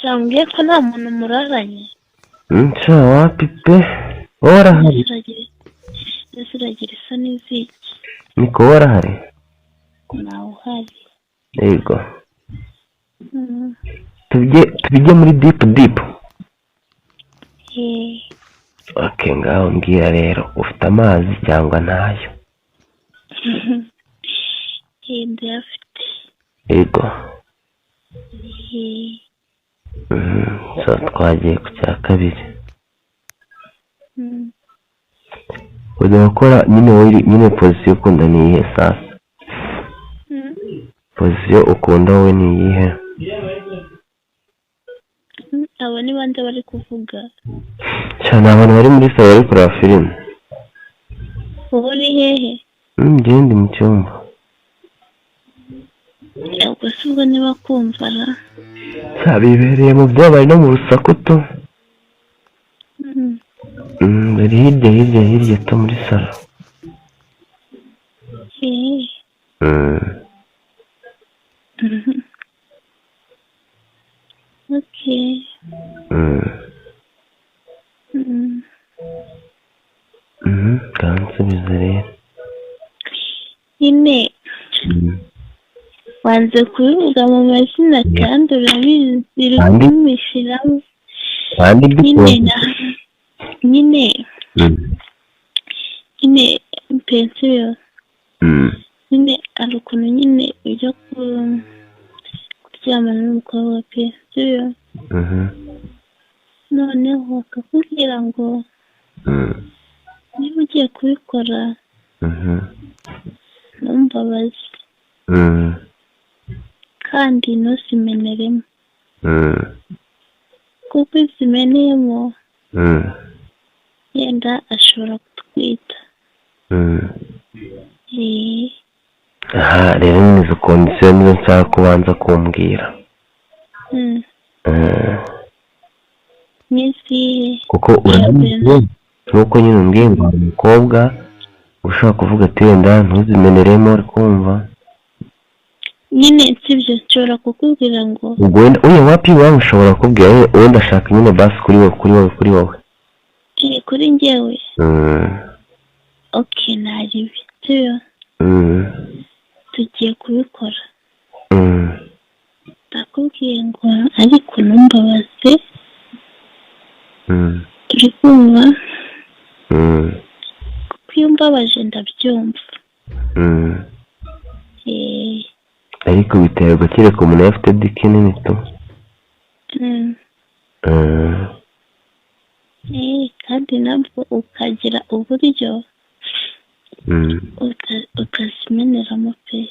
Sambwiye ko nta muntu muraranye. Nca wapi pe? Warahari? Uragira isa n'iziki. Niko warahari? Nawe uhari. Yego. Tubijye muri deep. Okay, ngaho mbwira rero, ufite amazi cyangwa ntayo? Ndayafite. Yego. So twagiye ku cya kabiri. Ujya gukora nyine position ukunda ni iyihe sasa? Position ukunda wowe ni iyihe? Aba ni bande bari kuvuga? Cyane abantu bari muri salo bari kureba filime. Wowe uri hehe? Njye ndi mu cyumba. Ubwo si ubwo niba kumva ra? Cyabibereye mu byabaye no mu rusaku tu. Bari hirya to muri salo. Okay. Kansubiza rero. Nyine wanze kubivuga mu mazina kandi urabizi biri kumishiramo. Nyine pensiyo. Nyine ari ukuntu nyine ujya kuryamana n'umukobwa wa pensiyo. Noneho bakakubwira ngo niba ugiye kubikora ntumbabaze kandi ntuzimeneremo kuko izimeneyemo yenda ashobora kutwita. Aha rero ni izo kondisiyo nizo nshaka kubanza kumbwira. N'izihe? Kuko urabizi nk'uko nyine umbwiye ngo hari umukobwa ushobora kuvuga ati wenda ntuzimeneremo uri kumva. Nyine sibyo nshobora kukubwira ngo ubwo wenda wapi wawe ushobora kubwira wenda ashaka nyine basi kuri wowe. Kuri njyewe? Okay, nari byo. Tugiye kubikora. Ndakubwiye ngo ariko ntumbabaze. Turi kumva? Kuko iyo mbabaje ndabyumva. Ariko biterwa kereka umuntu afite diki nini tu. Kandi nabwo ukagira uburyo ukazimeneramo pe.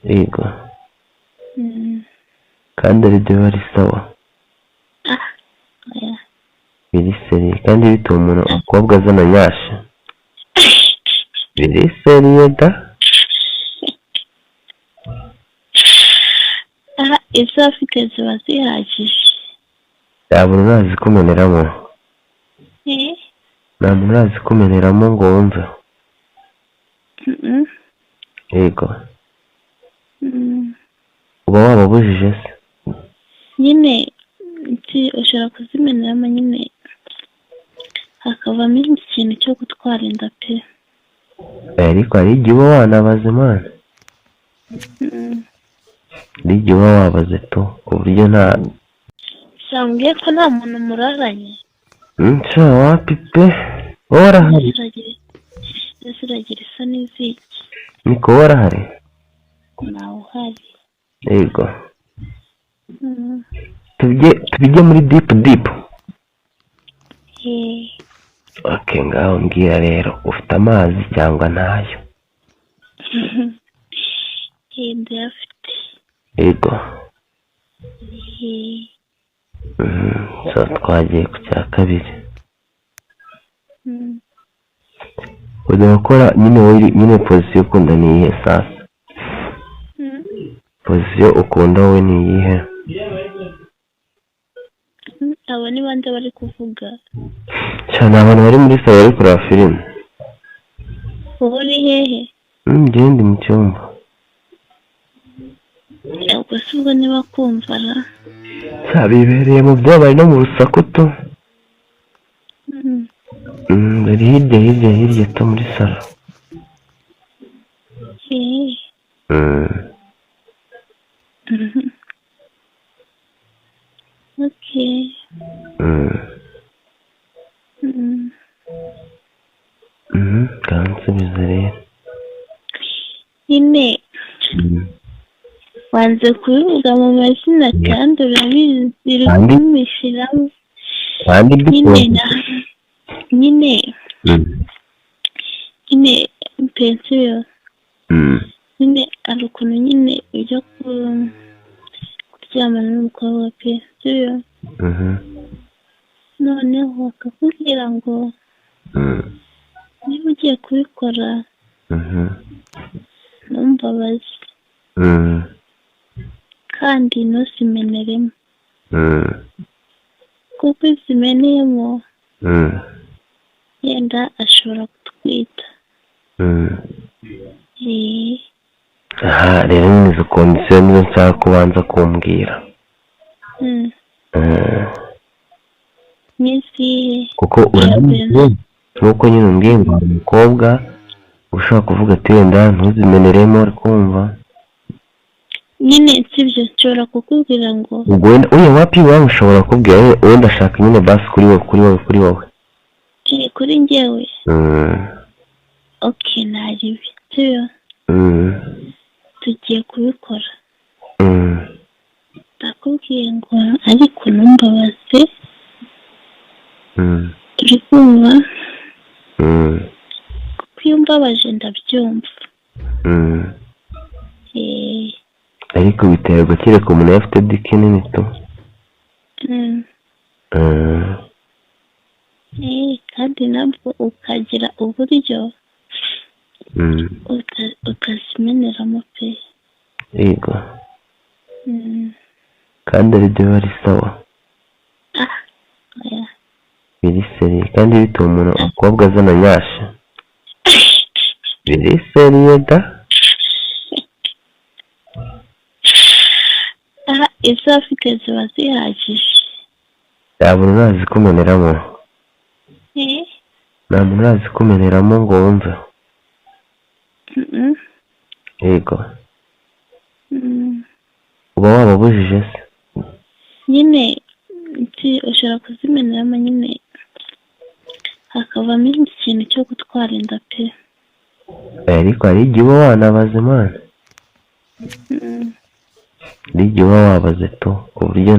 Yego. Kandi ari byo bari sawa. Biri seri kandi bituma umuntu umukobwa azana nyasha. Biri seri da. Izo afite ziba zihagije. Ntabwo nazikumeneramo. Ntabwo nazikumeneramo ngo wumve. Yego. Uba wababujije se? Nyine ushobora kuzimeneramo nyine hakavamo ikintu cyo gutwara inda pe. Ariko hari igihe uba wanabaze Imana. Hari igihe uba wabaze tu ku buryo nta. Sambwiye ko nta muntu muraranye. Nca wapi pe? Warahari? Uragira isa n'iziki. Niko warahari? Nawe uhari. Yego. Tubijye muri deep. Okay, ngaho mbwira rero, ufite amazi cyangwa ntayo? Ndayafite. Yego. So twagiye ku cya kabiri. Ujya gukora nyine position ukunda ni iyihe sasa? Position ukunda wowe ni iyihe? Aba ni bande bari kuvuga? Cyane abantu bari muri salo bari kureba filime. Wowe uri hehe? Njye ndi mu cyumba. Ubwo si ubwo niba kumva ra? bibereye mu byabaye no mu rusaku tu. Bari hirya to muri salo. Okay. Kansubiza rero. Nyine wanze kubivuga mu mazina kandi urabizi uri kumishiramo. Nyine pensiyo. Nyine ari ukuntu nyine ujya kuryamana n'umukobwa pensiyo. Noneho bakakubwira ngo niba ugiye kubikora ntumbabaze kandi ntuzimeneremo kuko izimeneyemo yenda ashobora kutwita. Aha rero nyine izo kondisiyo nizo nshaka kubanza kumbwira. N'izihe? Kuko urabizi nuko nyine umbwiye ngo hari umukobwa ushobora kuvuga ati wenda ntuzimeneremo uri kumva. Nyine sibyo nshobora kukubwira ngo ubwo wenda wapi iwawe ushobora kubwira wenda ashaka nyine basi kuri wowe. Kuri njyewe. Okay, nari byo. Tugiye kubikora. Ndakubwiye ngo ariko ntumbabaze. Turi kumva. Kuko iyo mbabaje ndabyumva. Ariko biterwa kereka umuntu afite diki nini to. Kandi nabwo ukagira uburyo ukazimeneramo pe. Yego. Kandi ari byo bari sawa. Biri seri kandi bituma umuntu umukobwa azana nyasha. Biri seri da. Izo afite ziba zihagije. Ntabwo urazi kumeneramo. Ntabwo urazi kumeneramo ngo wumve. Yego. Uba wababujije se? Nyine ushobora kuzimeneramo nyine hakavamo ikintu cyo gutwara inda pe. Ariko hari igihe uba wanabaze Imana. Hari igihe uba wabaze to ku buryo